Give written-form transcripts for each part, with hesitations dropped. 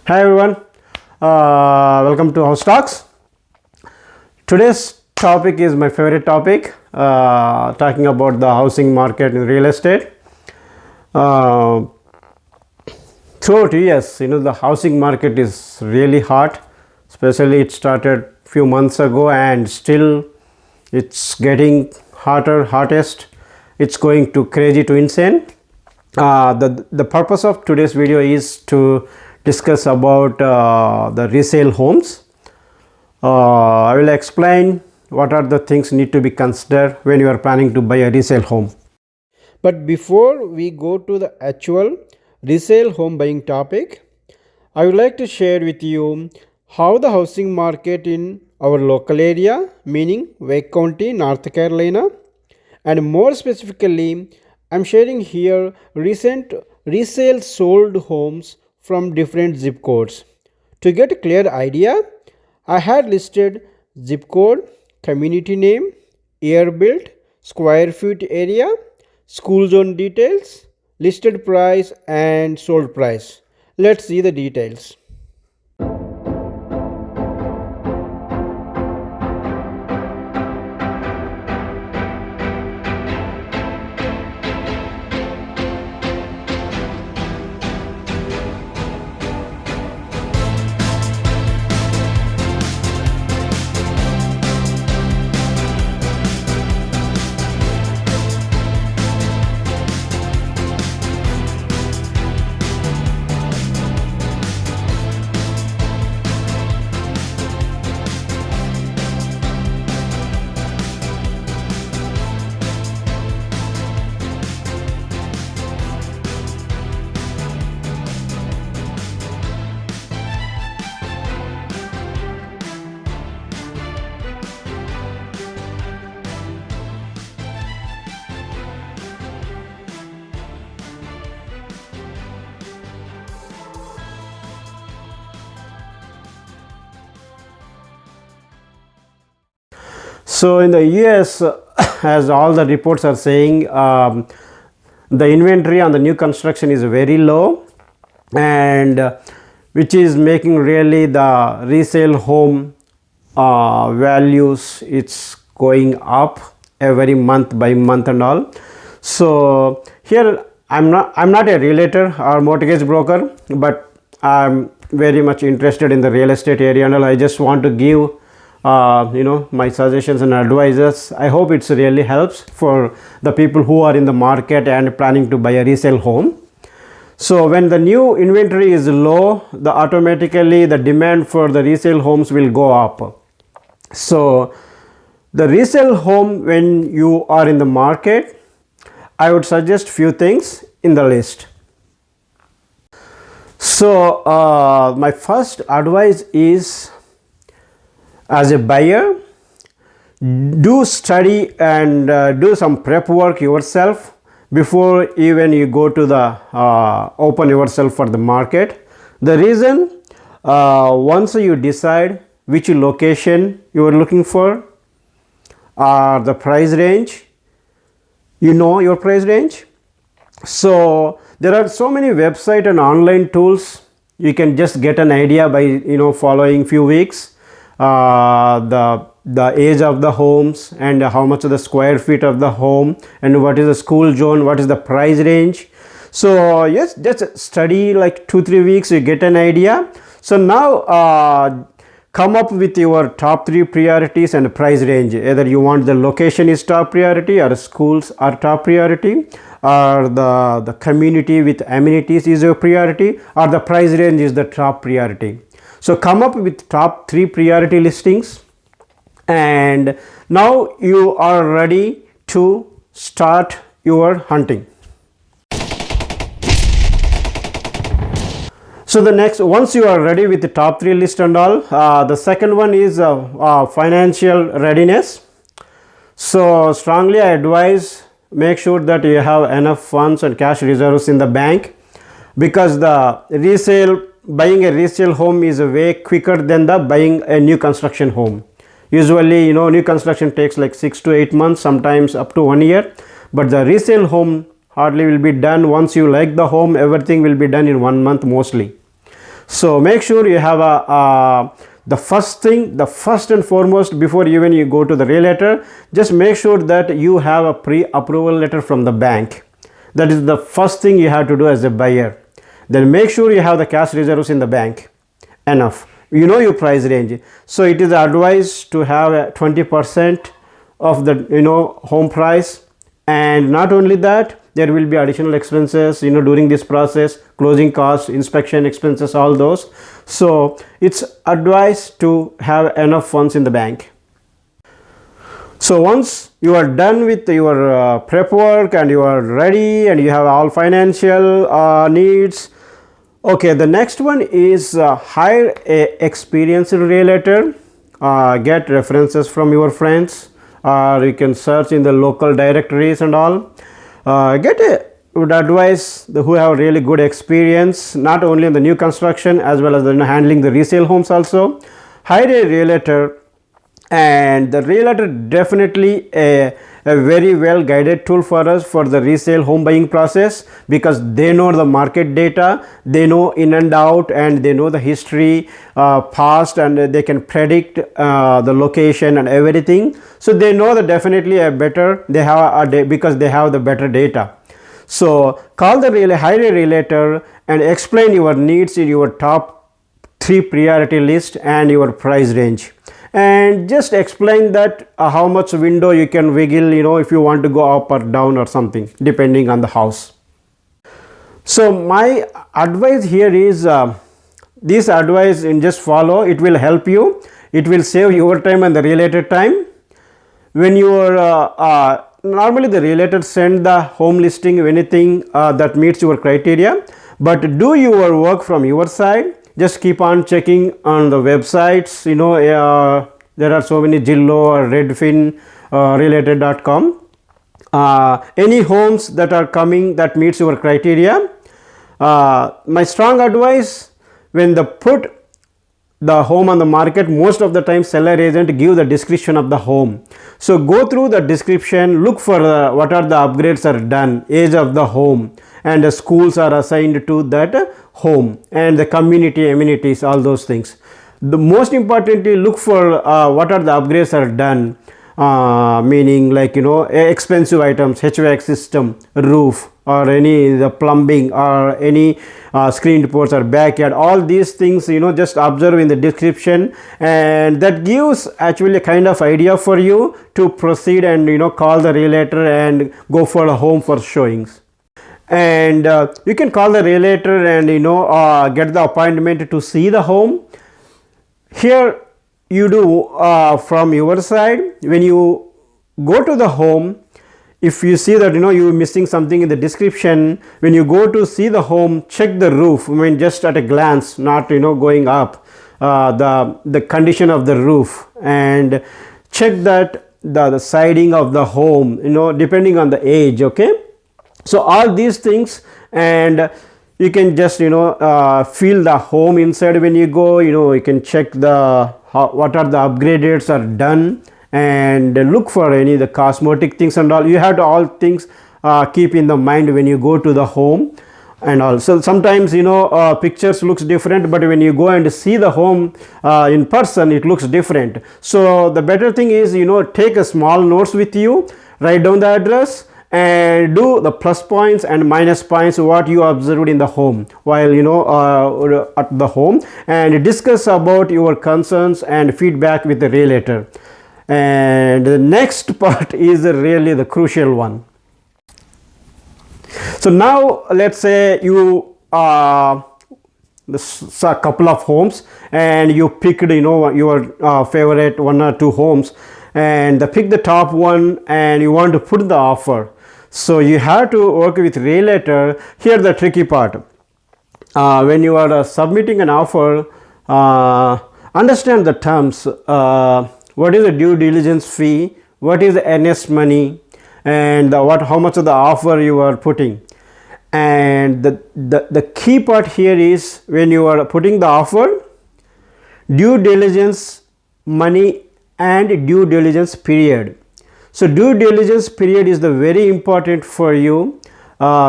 Hi everyone, welcome to House Talks. Today's topic is my favorite topic, talking about the housing market in real estate. Throughout years, the housing market is really hot, especially it started few months ago and still it's getting hottest. It's going to crazy to insane. The purpose of today's video is to discuss about the resale homes. I will explain what are the things need to be considered when you are planning to buy a resale home. But before we go to the actual resale home buying topic, I would like to share with you how the housing market in our local area, meaning Wake County, North Carolina, and more specifically, I'm sharing here recent resale sold homes from different zip codes. To get a clear idea, I had listed zip code, community name, year built, square feet area, school zone details, listed price and sold price. Let's see the details. So in the US, as all the reports are saying, the inventory on the new construction is very low, and which is making really the resale home values, it's going up every month by month and all. So here I'm not a realtor or mortgage broker, but I'm very much interested in the real estate area, and I just want to give my suggestions and advices. I hope it's really helps for the people who are in the market and planning to buy a resale home. So when the new inventory is low, automatically the demand for the resale homes will go up. So the resale home, when you are in the market, I would suggest few things in the list. So my first advice is, as a buyer, do study and do some prep work yourself before even you go to the open yourself for the market. The reason, once you decide which location you are looking for, or the price range, you know your price range. So there are so many website and online tools. You can just get an idea by following few weeks. The age of the homes and how much of the square feet of the home and what is the school zone, what is the price range. So yes, just study like 2-3 weeks, you get an idea. So now come up with your top 3 priorities and price range. Either you want the location is top priority, or schools are top priority, or the community with amenities is your priority, or the price range is the top priority. So come up with top 3 priority listings, and now you are ready to start your hunting. So the next, once you are ready with the top 3 list and all, the second one is financial readiness. So strongly I advise, make sure that you have enough funds and cash reserves in the bank, because the buying a resale home is way quicker than the buying a new construction home. Usually, new construction takes like 6 to 8 months, sometimes up to 1 year, but the resale home hardly will be done. Once you like the home, everything will be done in 1 month mostly. So make sure you have the first thing, the first and foremost, before even you go to the realtor, just make sure that you have a pre-approval letter from the bank. That is the first thing you have to do as a buyer. Then make sure you have the cash reserves in the bank enough. You know your price range. So it is advised to have 20% of the home price. And not only that, there will be additional expenses during this process, closing costs, inspection expenses, all those. So it's advised to have enough funds in the bank. So once you are done with your prep work and you are ready and you have all financial needs, okay, the next one is hire a experienced realtor, get references from your friends, or you can search in the local directories and all. Would advise who have really good experience, not only in the new construction as well as handling the resale homes also. Hire a realtor, and the realtor definitely a very well guided tool for us for the resale home buying process, because they know the market data, they know in and out, and they know the history past, and they can predict the location and everything. So they know that definitely because they have the better data. So hire a realtor and explain your needs in your top 3 priority list and your price range, and just explain that how much window you can wiggle, if you want to go up or down or something depending on the house. So my advice here is this advice, in just follow, it will help you, it will save your time and the realtor time. When you are normally the realtor send the home listing, anything that meets your criteria, but do your work from your side. Just keep on checking on the websites, there are so many, Zillow or Redfin, realtor.com, any homes that are coming that meets your criteria. My strong advice, when they put the home on the market, most of the time seller agent give the description of the home. So go through the description, look for what are the upgrades are done, age of the home, and the schools are assigned to that home, and the community amenities, all those things. The most importantly, look for what are the upgrades are done, meaning like expensive items, HVAC system, roof, or the plumbing, or any screened porch or backyard. All these things just observe in the description, and that gives actually a kind of idea for you to proceed and call the realtor and go for a home for showings. And you can call the realtor and get the appointment to see the home. Here you do from your side, when you go to the home, if you see that you're missing something in the description, when you go to see the home, check the roof, just at a glance, not going up, the condition of the roof, and check that the siding of the home, depending on the age. Okay, so all these things, and you can just feel the home inside when you go. You can check what are the upgrades are done, and look for the cosmetic things and all. You have to all things keep in the mind when you go to the home and all. So sometimes pictures looks different, but when you go and see the home in person, it looks different. So the better thing is take a small notes with you, write down the address, and do the plus points and minus points what you observed in the home while at the home, and discuss about your concerns and feedback with the realtor. And the next part is really the crucial one. So now let's say you saw a couple of homes, and you picked your favorite 1 or 2 homes, and pick the top one, and you want to put the offer. So you have to work with realtor. Here the tricky part, when you are submitting an offer, understand the terms. What is the due diligence fee, what is the earnest money, and how much of the offer you are putting. And the key part here is, when you are putting the offer, due diligence money and due diligence period. So due diligence period is the very important for you,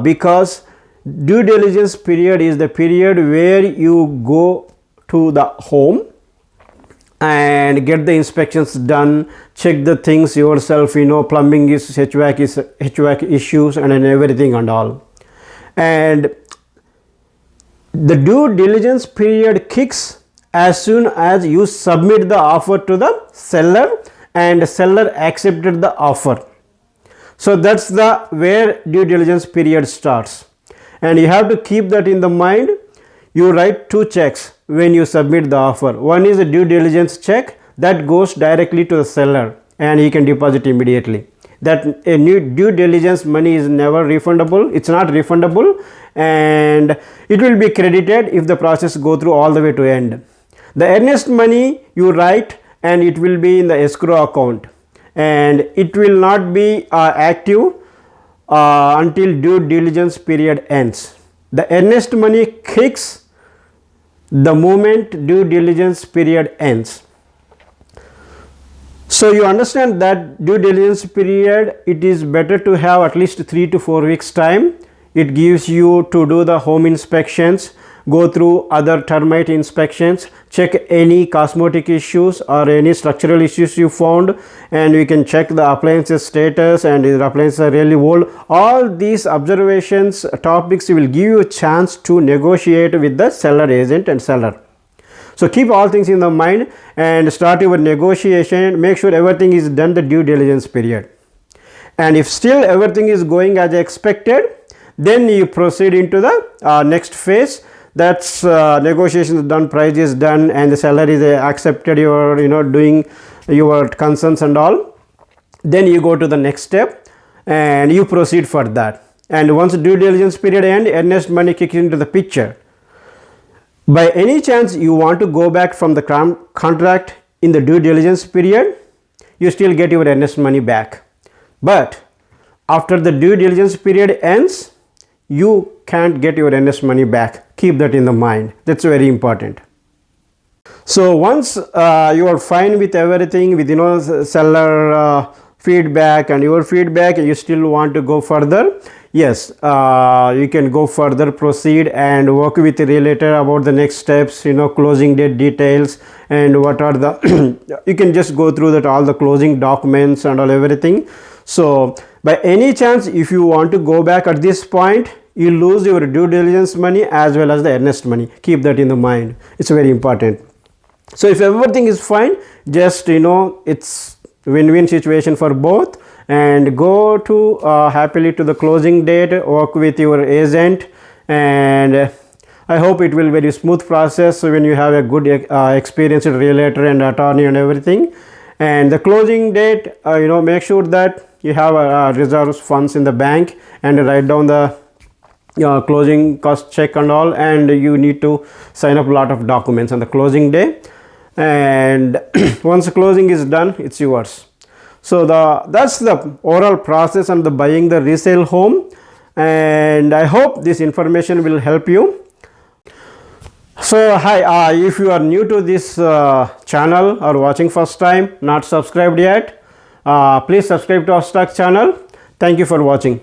because due diligence period is the period where you go to the home and get the inspections done, check the things yourself, plumbing is HVAC issues and everything and all. And the due diligence period kicks as soon as you submit the offer to the seller and the seller accepted the offer. So that's the where due diligence period starts, and you have to keep that in the mind. You write 2 checks when you submit the offer. One is a due diligence check that goes directly to the seller and he can deposit immediately. That a new due diligence money is never refundable. It's not refundable, and it will be credited if the process go through all the way to end. The earnest money you write and it will be in the escrow account, and it will not be active until due diligence period ends. The earnest money kicks the moment due diligence period ends. So you understand that due diligence period, it is better to have at least 3 to 4 weeks time. It gives you to do the home inspections, go through other termite inspections, check any cosmetic issues or any structural issues you found, and we can check the appliances status and if the appliances are really old. All these observations topics will give you a chance to negotiate with the seller agent and seller. So keep all things in the mind and start your negotiation. Make sure everything is done the due diligence period, and if still everything is going as expected, then you proceed into the next phase. That's negotiations done, price is done, and the seller is accepted your doing your concerns and all. Then you go to the next step and you proceed for that. And once due diligence period end, earnest money kicks into the picture. By any chance you want to go back from the contract in the due diligence period, you still get your earnest money back. But after the due diligence period ends, you can't get your earnest money back. Keep that in the mind. That's very important. So once you are fine with everything, with seller feedback and your feedback, and you still want to go further, yes, you can go further, proceed and work with the realtor about the next steps, closing date details and what are the you can just go through that all the closing documents and all everything. So by any chance, if you want to go back at this point, you lose your due diligence money as well as the earnest money. Keep that in the mind. It's very important. So if everything is fine, just it's win-win situation for both, and go to happily to the closing date, work with your agent, and I hope it will be very smooth process when you have a good experienced realtor and attorney and everything. And the closing date, make sure that you have reserves funds in the bank and write down the closing cost check and all, and you need to sign up a lot of documents on the closing day. And once the closing is done, it's yours. So that's the overall process and the buying the resale home, and I hope this information will help you. So hi, if you are new to this channel or watching first time, not subscribed yet, please subscribe to our stock channel. Thank you for watching.